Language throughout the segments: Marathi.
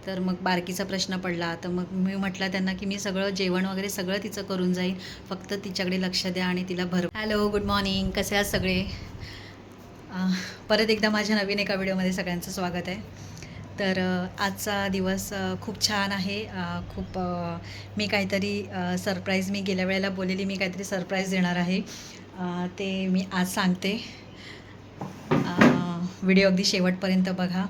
तर मग बारकीचा प्रश्न पडला. तर मग मी म्हटलं त्यांना की मी सगळं जेवण वगैरे सगळं तिचं करून जाईन, फक्त तिच्याकडे लक्ष द्या आणि तिला हॅलो, गुड मॉर्निंग, कसे आहात सगळे? परत एकदा माझ्या नवीन एका व्हिडिओमध्ये सगळ्यांचं स्वागत आहे. तर आजचा दिवस खूप छान आहे. मी काहीतरी सरप्राईज, मी गेल्या वेळेला बोललेली मी काहीतरी सरप्राईज देणार आहे. ते मी आज सांगते. व्हिडिओ अगदी शेवटपर्यंत बघा.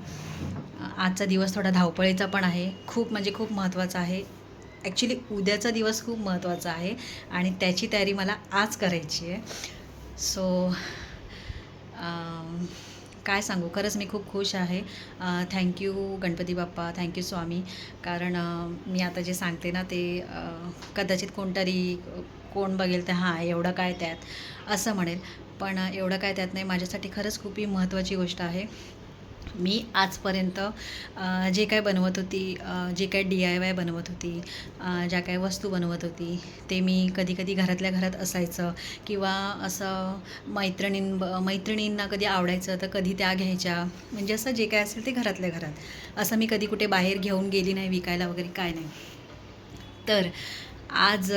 आजचा दिवस थोडा धावपळीचा पण आहे, खूप म्हणजे खूप महत्त्वाचा आहे. ॲक्च्युली उद्याचा दिवस खूप महत्त्वाचा आहे आणि त्याची तयारी मला आज करायची आहे. सो काय सांगू, खरंच मी खूप खुश आहे. थँक्यू गणपती बाप्पा, थँक्यू स्वामी. कारण मी आता जे सांगते ना ते कदाचित कोण बघेल तर हां, एवढं काय त्यात असं म्हणेल. पण एवढं काय त्यात नाही, माझ्यासाठी खरंच खूप ही महत्त्वाची गोष्ट आहे. मी आजपर्यंत जे काय बनवत होती, जे काय DIY बनवत होती, ज्या काही वस्तू बनवत होती, ते मी कधी-कधी घरातल्या घरात असायचं किंवा असं मैत्रिणींना कधी आवडायचं तर कधी त्या घ्यायच्या. म्हणजे असं जे काय असेल ते घरातल्या घरात. असं मी कधी कुठे बाहेर घेऊन गेली नाही विकायला वगैरे, काय नाही. तर आज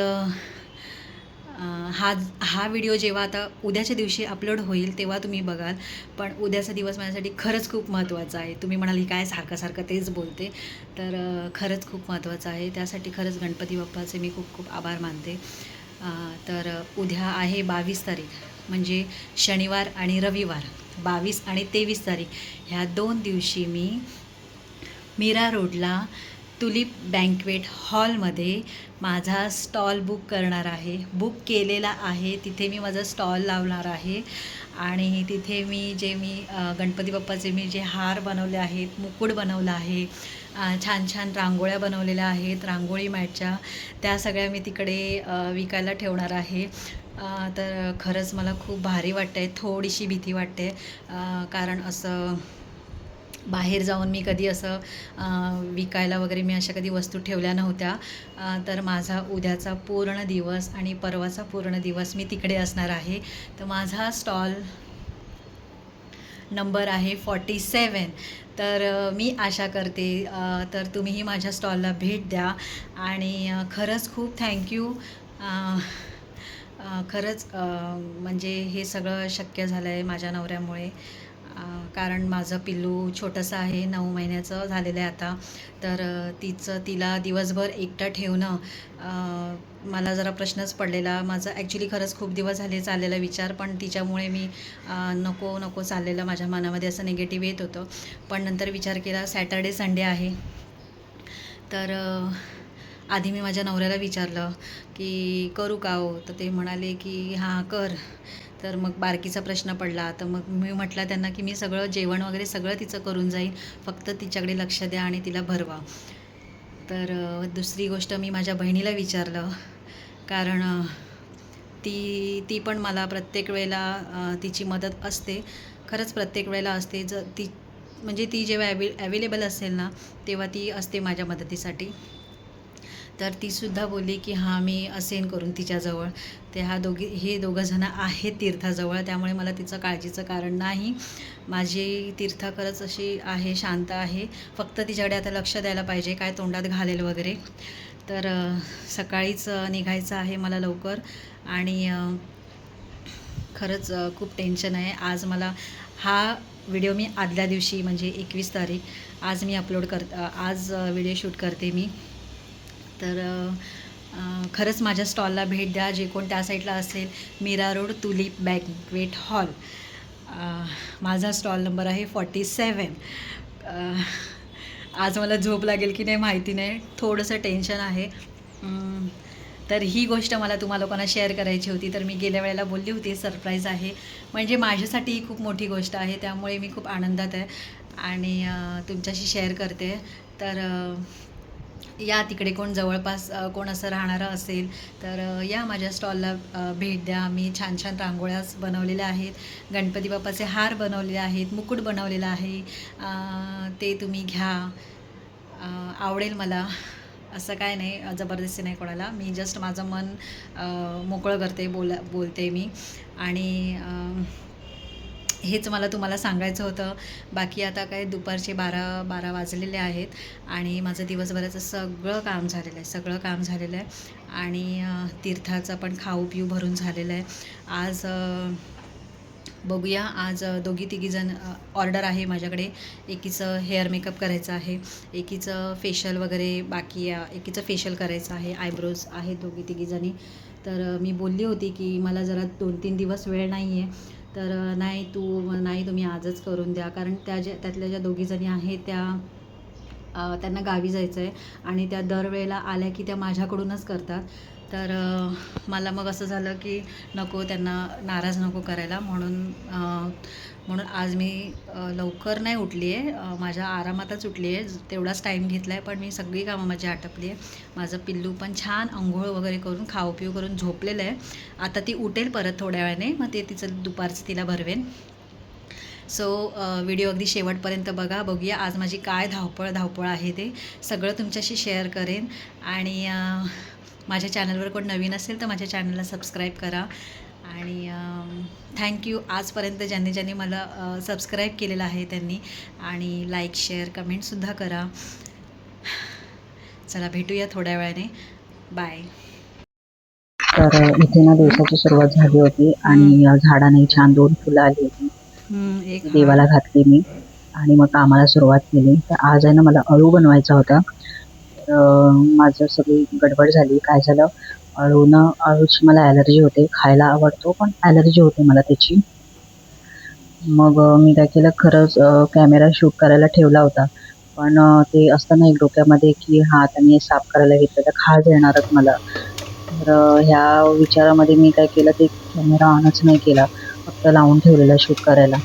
हा व्हिडिओ जेव्हा आता उद्याच्या दिवशी अपलोड होईल तेव्हा तुम्ही बघाल. पण उद्याचा दिवस माझ्यासाठी खरंच खूप महत्त्वाचा आहे. तुम्ही म्हणाल ही काय सारखं तेच बोलते, तर खरंच खूप महत्त्वाचं आहे. त्यासाठी खरंच गणपती बाप्पाचे मी खूप खूप आभार मानते. तर उद्या आहे 22 तारीख, म्हणजे शनिवार आणि रविवार. 22 आणि 23 तारीख ह्या 2 दिवशी मी मीरा रोडला तुलिप बँक्वेट हॉलमध्ये माझा स्टॉल बुक करणार आहे. बुक केलेला आहे. तिथे मी माझा स्टॉल लावणार आहे आणि तिथे मी गणपती बाप्पाचे मी जे हार बनवले आहेत, मुकुट बनवला आहे, छान छान रांगोळ्या बनवलेल्या आहेत, रांगोळी मॅटच्या, त्या सगळ्या मी तिकडे विकायला ठेवणार आहे. तर खरंच मला खूप भारी वाटतं आहे. थोडीशी भीती वाटते, कारण असं बाहेर जाऊन मी कधी असं विकायला वगैरे मी अशा कधी वस्तू ठेवल्या नव्हत्या. तर माझा उद्याचा पूर्ण दिवस आणि परवाचा पूर्ण दिवस मी तिकडे असणार आहे. तर माझा स्टॉल नंबर आहे 47. तर मी आशा करते तर तुम्हीही माझ्या स्टॉलला भेट द्या आणि खरंच खूप थँक्यू. खरंच म्हणजे हे सगळं शक्य झालं आहे माझ्या नवऱ्यामुळे. कारण माझं पिल्लू छोटंसं आहे, 9 महिन्याचं झालेलं आहे आता. तर तिला दिवसभर एकटं ठेवणं मला जरा प्रश्नच पडलेला. माझं ॲक्च्युली खरंच खूप दिवस झाले चाललेला विचार, पण तिच्यामुळे मी नको नको चाललेलं, माझ्या मनामध्ये असं निगेटिव्ह येत होतं. पण नंतर विचार केला, सॅटर्डे संडे आहे. तर आधी मी माझ्या नवऱ्याला विचारलं की करू का हो? तर ते म्हणाले की हां कर. तर मग बारकीचा प्रश्न पडला. तर मग मी म्हटलं त्यांना की मी सगळं जेवण वगैरे सगळं तिचं करून जाईन, फक्त तिच्याकडे लक्ष द्या आणि तिला भरवा. तर दुसरी गोष्ट मी माझ्या बहिणीला विचारलं, कारण ती पण मला प्रत्येक वेळेला तिची मदत असते. खरंच प्रत्येक वेळेला असते. म्हणजे ती जेव्हा ॲवेलेबल असेल ना, तेव्हा ती असते माझ्या मदतीसाठी. तर तीसुद्धा बोलली की हां, मी असेन करून तिच्याजवळ. हे दोघंजणं आहेत तीर्थाजवळ, त्यामुळे मला तिचं काळजीचं कारण नाही. माझी तीर्थ खरंच अशी आहे, शांत आहे. फक्त तिच्याकडे आता लक्ष द्यायला पाहिजे, काय तोंडात घालेल वगैरे. तर सकाळीच निघायचं आहे मला लवकर आणि खरंच खूप टेन्शन आहे. आज मला हा व्हिडिओ मी आदल्या दिवशी म्हणजे 21 तारीख आज मी आज व्हिडिओ शूट करते मी. तर खरंच माझ्या स्टॉलला भेट द्या, जे कोण त्या साईडला असेल. Mira Road Tulip Banquet Hall. माझा स्टॉल नंबर आहे 47. आज मला झोप लागेल की नाही माहिती नाही, थोडंसं टेन्शन आहे. तर ही गोष्ट मला तुम्हा लोकांना शेअर करायची होती. तर मी गेल्या वेळेला बोलली होती सरप्राईज आहे, म्हणजे माझ्यासाठी ही खूप मोठी गोष्ट आहे, त्यामुळे मी खूप आनंदात आहे आणि तुमच्याशी शेअर करते. तर या तिकडे कोण जवळपास कोण असं राहणारं असेल तर या माझ्या स्टॉलला भेट द्या. मी छान छान रांगोळ्याच बनवलेल्या आहेत, गणपती बाप्पाचे हार बनवलेले आहेत, मुकुट बनवलेला आहे. ते तुम्ही घ्या, आवडेल मला. असं काय नाही, जबरदस्ती नाही कोणाला. मी जस्ट माझं मन मोकळं करते, बोलते मी. आणि हेच मला तुम्हाला सांगायचं होतं. बाकी आता काय दुपारचे 12 वाजलेले आहेत आणि माझं दिवसभराचं सगळं काम झालेलं आहे, सगळं काम झालेलं आहे आणि तीर्थाचं पण खाऊ-पिऊ भरून झालेलं आहे. आज बघूया आज दोघी तिघीजण ऑर्डर आहे माझ्याकडे. एकीचं हेअर मेकअप करायचं आहे, एकीचं फेशियल वगैरे बाकी एकीचं फेशियल करायचं आहे, आयब्रोज आहेत दोघी तिघीजणी. तर मी बोलली होती की मला जरा 2-3 दिवस वेळ नाही आहे. तर नाही तुम्ही आजच करून द्या, कारण त्यातल्या ज्या दोघीजणी आहेत त्या त्यांना गावी जायचं आहे आणि त्या दरवेळेला आल्या की त्या माझ्याकडूनच करतात. तर मला मग असं झालं की नको, त्यांना नाराज नको करायला, म्हणून आज मी लवकर नाही उठली आहे, माझ्या आरामातच उठली आहे. तेवढाच टाईम घेतला आहे, पण मी सगळी कामं माझी आटपली आहे. माझं पिल्लू पण छान अंघोळ वगैरे करून खाऊ-पिऊ करून झोपलेलं आहे. आता ती उठेल परत थोड्या वेळाने, मग ते तिचं दुपारचं तिला भरवेन. सो व्हिडिओ अगदी शेवटपर्यंत बघूया आज माझी काय धावपळ आहे ते सगळं तुमच्याशी शेअर करेन. आणि माझ्या चॅनलवर कोण नवीन असेल तर माझ्या चॅनलला सबस्क्राईब करा. आणि थँक्यू आजपर्यंत ज्यांनी मला सबस्क्राईब केलेलं आहे त्यांनी, आणि लाईक शेअर कमेंटसुद्धा करा. चला भेटूया थोड्या वेळाने. बाय. तर इथे ना दिवसाची सुरुवात झाली होती आणि झाडाने छान 2 फुलं आली होती. एक ती देवाला घातली मी आणि मग कामाला सुरुवात केली. तर आज आहे ना मला अळू बनवायचा होता. तर माझं सगळी गडबड झाली. काय झालं, अळूची मला ॲलर्जी होते. खायला आवडतो पण ॲलर्जी होते मला त्याची. मग मी काय केलं, खरंच कॅमेरा शूट करायला ठेवला होता. पण ते असतं ना एक डोक्यामध्ये की हां, आता मी साफ करायला घेतलं तर खाज येणारच मला. तर ह्या विचारामध्ये मी काय केलं, ते कॅमेरा ऑनच नाही केला. फक्त लावून ठेवलेला शूट करायला.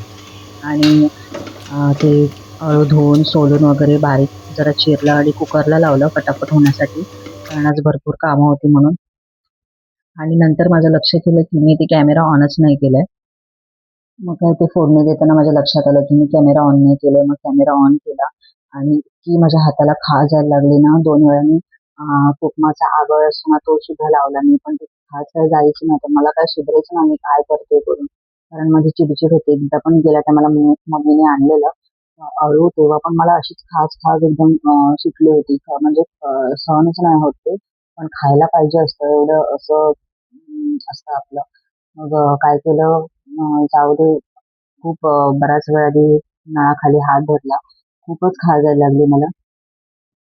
आणि ते अळू धुवून, सोलून वगैरे बारीक जरा चिरलं आणि कुकरला लावलं फटाफट होण्यासाठी. कारण आज भरपूर कामं होती म्हणून. आणि नंतर माझं लक्ष केलं की मी ते कॅमेरा ऑनच नाही केलाय. मग काय ते फोडणी देताना माझ्या लक्षात आलं की मी कॅमेरा ऑन नाही केलाय. मग कॅमेरा ऑन केला आणि इतकी माझ्या हाताला खाज यायला लागली ना, 2 वेळा मी कोकमाचा आगळ असतो ना तो सुद्धा लावला मी, पण ती खाज काही जायची नाही. तर मला काय सुधरायचं ना, मी काय करते करून. कारण माझी चिडचिड होते. एकदा पण गेल्या टायमाला मम्मीने आणलेलं अळू, तेव्हा पण मला अशीच खाज एकदम सुटली होती. म्हणजे सहनच नाही होत ते. पण खायला पाहिजे असतं एवढं असं असतं आपलं. मग काय केलं, जाऊ दे. खूप बराच वेळ आधी नळाखाली हात धरला. खूपच खाज यायला लागली मला.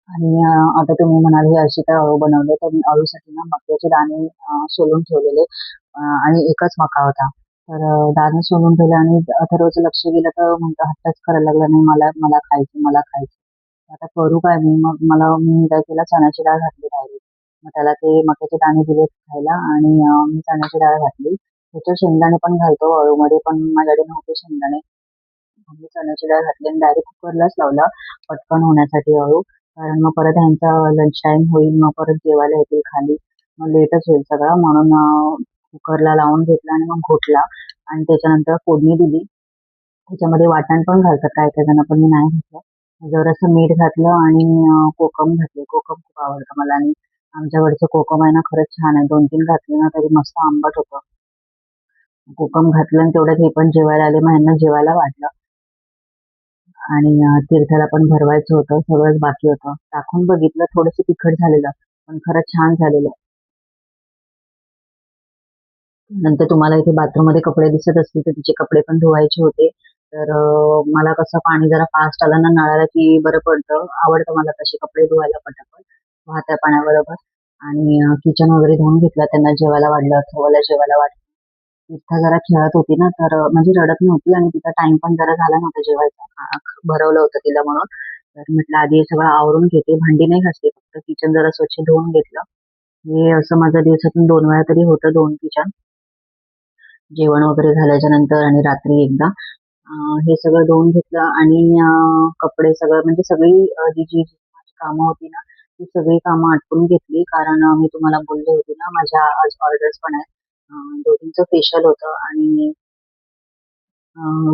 आणि आता तुम्ही म्हणाल हे अशी काय अळू बनवले, तर मी अळूसाठी ना मक्याचे दाणे सोलून ठेवलेले आणि एकच मका होता. तर दाणे सोलून ठेवले आणि अथर्वचं लक्ष गेलं तर म्हणतो हट्टच करायला लागला, "नाही मला मला खायचं, मला खायचं." आता करू काय मी? मग मी काय केलं, चण्याची डाळ घातली डायरेक्ट. मग त्याला ते मक्याचे दाणे दिले खायला आणि मी चण्याची डाळ घातली. त्याच्यात शेंगदाणे पण घालतो अळूमध्ये, पण माझ्याकडे नव्हते शेंगदाणे. मग मी चण्याची डाळ घातली आणि डायरेक्ट कुकरलाच लावला पटकन होण्यासाठी अळू. कारण मग परत ह्यांचा लंच टाईम होईल, मग परत जेवायला येतील खाली. मग लेटच होईल सगळं, म्हणून कुकरला लावून घेतला आणि मग घोटला आणि त्याच्यानंतर फोडणी दिली. त्याच्यामध्ये वाटण पण घालतात काही-काही जण, पण मी नाही घातलं. जरासं मीठ घातलं आणि कोकम घातले. कोकम खूप आवडतं मला आणि आमच्याकडचं कोकम आहे ना खरंच छान आहे. 2-3 घातले ना तरी मस्त आंबट होतं. कोकम घातलं आणि तेवढ्यात हे पण जेवायला आले. मग ह्यांना जेवायला वाढलं आणि तीर्थाला पण भरवायचं होतं. सगळंच बाकी होतं. टाकून बघितलं, थोडंसं तिखट झालेलं, पण खरंच छान झालेलं. नंतर तुम्हाला इथे बाथरूममध्ये कपडे दिसत असतील तर तिचे कपडे पण धुवायचे होते. तर मला कसं पाणी जरा फास्ट आलं ना नळाला की बरं पडतं. आवडतं मला तसे कपडे धुवायला पटापट वाहत्या पाण्याबरोबर. आणि किचन वगैरे धुवून घेतलं. त्यांना जेवायला वाढलं, अथर्वला जेवायला वाढलं. तीर्था जरा खेळत होती ना, तर म्हणजे रडत नव्हती आणि तिचा टाईम पण जरा झाला नव्हता जेवायचा. भरवलं होतं तिला म्हणून. तर म्हटलं आधी हे सगळं आवरून घेते. भांडी नाही घासली, फक्त किचन जरा स्वच्छ धुवून घेतलं. हे असं माझं दिवसातून 2 वेळा तरी होतं, 2 किचन. जेवण वगैरे झाल्याच्या नंतर आणि रात्री एकदा. हे सगळं धुवून घेतलं आणि कपडे सगळं म्हणजे सगळी जी माझी कामं होती ना, ती सगळी कामं आटपून घेतली. कारण मी तुम्हाला बोलले होते ना, माझ्या आज ऑर्डर्स पण आहेत. दोघींचं फेशियल होतं आणि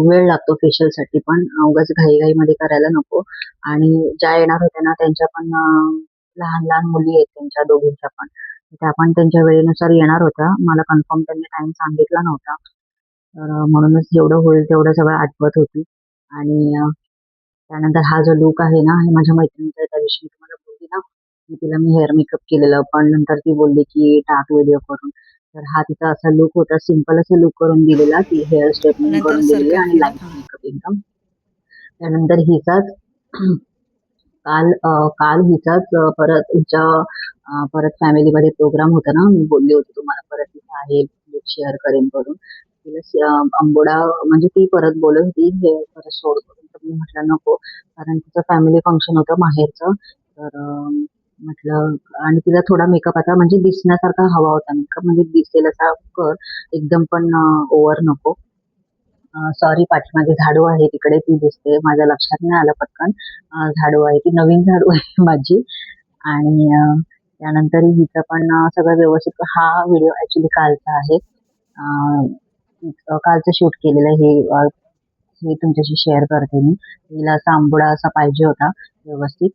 वेळ लागतो फेशियलसाठी पण. उगाच घाईघाईमध्ये करायला नको. आणि ज्या येणार होत्या ना, त्यांच्या पण लहान-लहान मुली आहेत त्यांच्या दोघींच्या पण. त्या पण त्यांच्या वेळेनुसार येणार होत्या. मला कन्फर्म त्यांनी टाईम सांगितला नव्हता. तर म्हणूनच जेवढं होईल तेवढं सगळं आठवत होती. आणि त्यानंतर हा जो लूक आहे ना, हे माझ्या मैत्रिणीचा आहे. त्या दिवशी मी तुम्हाला बोलली ना, की तिला मी हेअर मेकअप केलेलं, पण नंतर ती बोलली की टाक व्हिडिओ करून. तर हा तिचा असा लूक होता, सिंपल असा लूक करून दिलेला, की हेअर स्ट्रेटनिंग नंतर करून दिलेली सर्कल आणि फिरत लाईट हां. मेकअप एकदम. त्यानंतर हिचाच काल हिचाच परत हिच्या परत फॅमिलीमध्ये प्रोग्राम होता ना, मी बोलली होती तुम्हाला परत तिथे आहे, शेअर करेन करून. तिला अंबोडा म्हणजे ती परत बोलत होती, "हे परत सोड करून." तर मी म्हटलं, "नको." कारण तिचं फॅमिली फंक्शन होतं माहेरचं. तर म्हटलं आणि तिला थोडा मेकअप आता म्हणजे दिसण्यासारखा हवा होता मेकअप, म्हणजे दिसेल असा कर, एकदम पण ओव्हर नको. सॉरी पाठीमागे झाडू आहे तिकडे ती दिसते. माझ्या लक्षात नाही आलं पटकन. झाडू आहे ती नवीन झाडू आहे माझी. आणि त्यानंतर हिचं पण सगळं व्यवस्थित हा व्हिडिओ ॲक्चुअली कालचा आहे. कालचं शूट केलेलं हे तुमच्याशी शेअर करते मी. तिला असा अंबोडा असा पाहिजे होता व्यवस्थित.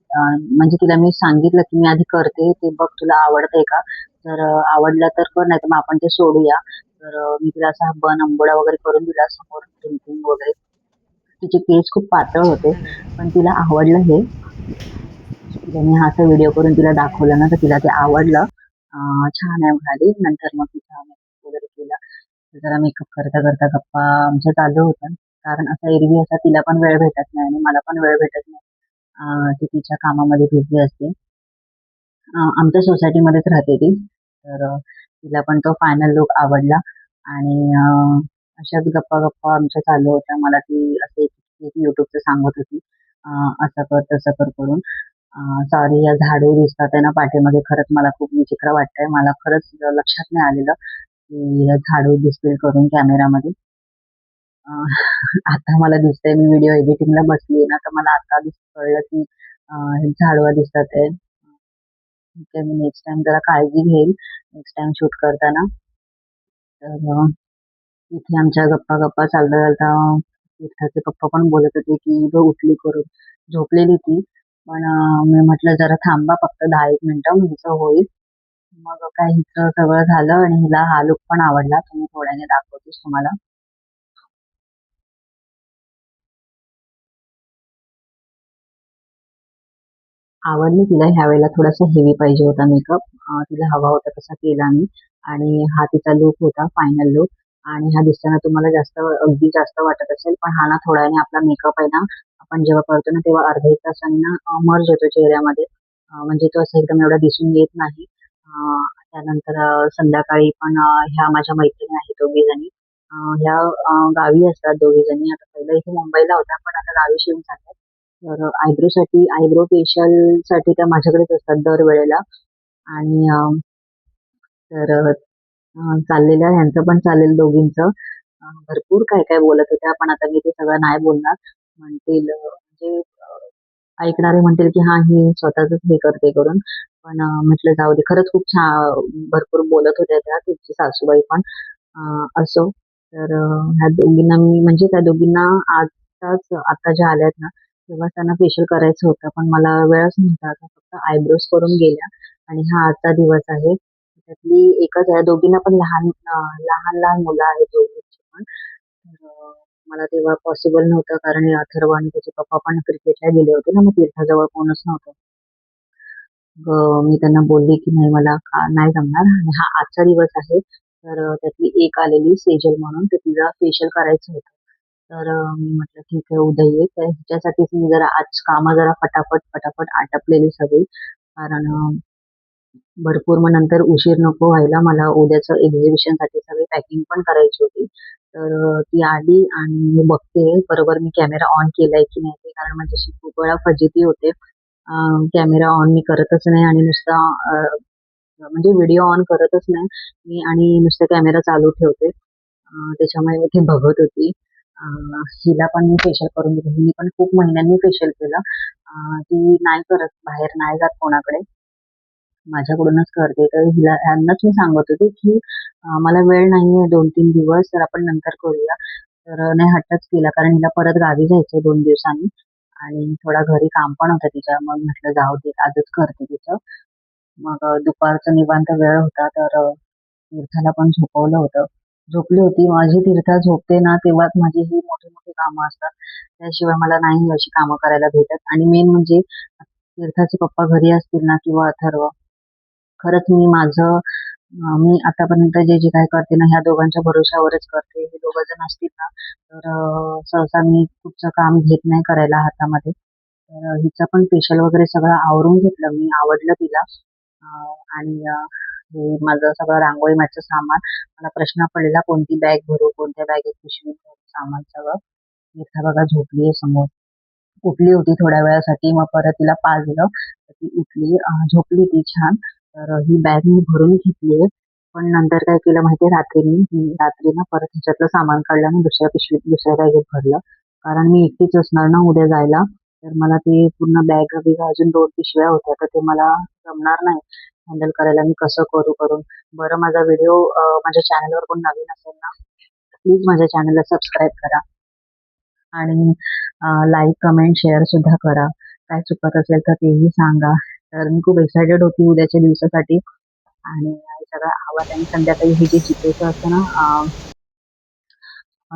म्हणजे तिला मी सांगितलं, की "मी आधी करते, ते बघ तुला आवडतंय का? तर आवडलं तर कर, नाहीतर मग आपण ते सोडूया." तर मी तिला असा बन अंबोडा वगैरे करून दिला समोर प्रिंटिंग वगैरे. तिचे केस खूप पातळ होते, अरे वाह! पण तिला आवडलं हे. तिला मी हा असा व्हिडिओ करून तिला दाखवला ना, तर तिला ते आवडलं. छान आहे म्हणाली. नंतर मग तिचा मेकअप वगैरे केला. तर जरा मेकअप करता गप्पा आमच्या चालू होत्या. कारण असा एरवी असा तिला पण वेळ भेटत नाही आणि मला पण वेळ भेटत नाही. ती तिच्या कामामध्ये बिझी असते. आमच्या सोसायटीमध्येच राहते ती. तर तिला पण तो फायनल लूक आवडला आणि अशाच गप्पा-गप्पा आमच्या चालू होत्या. मला ती असं एक YouTubeचं सांगत होती. असं कर, तसं कर करून. सॉरी या झाडू दिसतात आहे ना पाठीमागे, खरंच मला खूप विचित्र वाटतंय. मला खरंच लक्षात नाही आलेलं, की या झाडू दिसतील करून कॅमेरामध्ये. अ, आता मला दिसतंय मी व्हिडिओ एडिटिंगला बसलीये ना, तर मला आता कळलं, की हे झाडू दिसतात आहे. ठीक आहे, मी नेक्स्ट टाईम जरा काळजी घेईल, नेक्स्ट टाईम शूट करताना. तर इथे आमच्या गप्पा-गप्पा चालता-चालता तीर्थाचे पप्पा पण बोलत होते, की "बघ उठली करून." झोपलेली ती. पण मी म्हटलं, "जरा थांबा फक्त 10-1 मिनिटं, हिचं होईल." मग काय हिचं सगळं झालं आणि हिला हा लूक पण आवडला. तो मी थोड्याने दाखवतेच तुम्हाला. आवडली तिला ह्यावेळेला थोडासा हेवी पाहिजे होता मेकअप. तिला हवा होता तसा केला मी आणि हा तिचा लूक होता फायनल लूक. आणि हा दिसताना तुम्हाला अगदी जास्त वाटत असेल, पण हा ना थोड्या वेळाने आपला मेकअप आहे ना, आपण जेव्हा करतो ना तेव्हा अर्ध्या 1 तासाने ना मर्ज होतो चेहऱ्यामध्ये. म्हणजे तो असं एकदम एवढा दिसून येत नाही. त्यानंतर संध्याकाळी पण ह्या माझ्या मैत्रिणी आहेत दोघीजणी. ह्या गावी असतात दोघीजणी. आता पहिलं इथे मुंबईला होत्या, पण आता गावी शिफ्ट झाल्यात. तर आयब्रो फेशियलसाठी त्या माझ्याकडेच असतात दरवेळेला. आणि तर चाललेलं ह्यांचं पण चालेल दोघींचं. भरपूर काय-काय बोलत होत्या, पण आता मी ते सगळं नाही बोलणार. म्हणतील म्हणजे ऐकणारे म्हणतील, की "हां, ही स्वतःचच हे करते करून." पण म्हटलं जाऊ दे. खरंच खूप भरपूर बोलत होत्या त्या, तुमची सासूबाई पण. असो. तर ह्या दोघींना मी म्हणजे त्या दोघींना आता ज्या आल्यात ना, तेव्हाच त्यांना फेशियल करायचं होतं, पण मला वेळच नव्हता. आता फक्त आयब्रोज करून गेल्या आणि हा आजचा दिवस आहे. त्यातली एकच आहे. दोघींना पण लहान-लहान मुलं आहेत दोघींची पण. तर मला तेव्हा पॉसिबल नव्हतं कारण हे अथर्व आणि त्याचे पप्पा पण क्रिकेटला गेले होते ना, मग तीर्थाजवळ कोणच नव्हतं. मी त्यांना बोलले, की "नाही मला नाही जमणार आणि हा आजचा दिवस आहे." तर त्यातली एक आलेली सेजल म्हणून, तर तिला फेशियल करायचं होतं. तर मी म्हटलं, "ठीक आहे, उद्या ये." तर हिच्यासाठीच मी जरा आज कामं जरा पटापट आटपलेली सगळी. कारण भरपूर मग नंतर उशीर नको व्हायला. मला उद्याचं एक्झिबिशनसाठी सगळी पॅकिंग पण करायची होती. तर ती आली आणि मी बघते बरोबर मी कॅमेरा ऑन केलाय की नाही ते, कारण माझ्याशी खूप वेळा फजिती होते. कॅमेरा ऑन मी करतच नाही आणि नुसता म्हणजे व्हिडिओ ऑन करतच नाही मी आणि नुसता कॅमेरा चालू ठेवते. त्याच्यामुळे मी ते बघत होती. अ, हिला पण मी फेशियल करून दिलं. हिने पण खूप महिन्यांनी फेशियल केलं. ती नाही करत, बाहेर नाही जात कोणाकडे. माझ्याकडूनच करते. तर ह्यांनाच मी सांगत होते, की मला वेळ नाहीये 2-3 दिवस, तर आपण नंतर करूया. तर नाही हट्टच केला कारण हिला परत गावी जायचंय 2 दिवसांनी आणि थोडा घरी काम पण होतं तिच्या. मग म्हटलं जाऊ दे, आजच करते तिचं. मग दुपारचा निवांत वेळ होता, तर तीर्थाला पण झोपवलं होतं. झोपली होती. माझी तीर्था झोपते ना तेव्हाच माझी ही मोठी-मोठी कामं असतात. त्याशिवाय मला नाही अशी कामं करायला भेटत आणि मेन म्हणजे तीर्थाचे पप्पा घरी असतील ना किंवा अथर्व, खरंच मी आतापर्यंत जे काही करते ना, ह्या दोघांच्या भरोश्यावरच करते. हे दोघं जण असतील ना, तर सहसा मी कुठचं काम घेत नाही करायला हातामध्ये. तर हिचं पण फेशियल वगैरे सगळं आवरून घेतलं मी, आवडलं तिला. आणि हे माझं सगळं रांगोळी मॅटचं सामान, मला प्रश्न पडलेला कोणती बॅग भरू, कोणत्या बॅगेत पिशवीत भरू सामान सगळं. तीर्था बघा झोपली आहे समोर. उठली होती थोड्या वेळासाठी, मग परत तिला पाजलं, तर ती उठली, झोपली ती छान. तर ही बॅग मी भरून घेतलीये. पण नंतर काय केलं माहितीये मी रात्री ना परत ह्याच्यातलं सामान काढलं आणि दुसऱ्या पिशवीत, दुसऱ्या बॅगेत भरलं. कारण मी एकटीच असणार ना उद्या जायला. तर मला ते पूर्ण बॅग-बिग अजून 2 पिशव्या होत्या, तर ते मला जमणार नाही हँडल करायला. मी कसं करू करून. बरं माझा व्हिडिओ माझ्या चॅनलवर कोण नवीन असेल ना, प्लीज माझ्या चॅनलला सबस्क्राईब करा आणि लाईक, कमेंट, शेअर सुद्धा करा. काय चुकत असेल तर तेही सांगा. तर मी खूप एक्सायटेड होती उद्याच्या दिवसासाठी आणि हे सगळं आवाज आणि संध्याकाळी हे जे जीपेचं असतं ना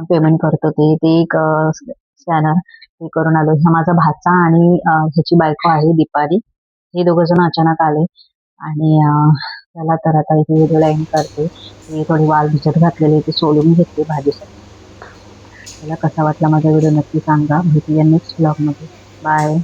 पेमेंट करतो ते एक स्कॅनर हे करून आलो. हा माझा भाचा आणि ह्याची बायको आहे दीपाली. हे दोघं जण अचानक आले आणि त्याला तर आता इथे व्हिडिओला एंड करते. ते थोडी वाल भिजत घातलेली ती सोलून घेतली भाजीसाठी. त्याला कसा वाटला माझा व्हिडिओ नक्की सांगा. भेटूया नेक्स्ट व्लॉगमध्ये. बाय.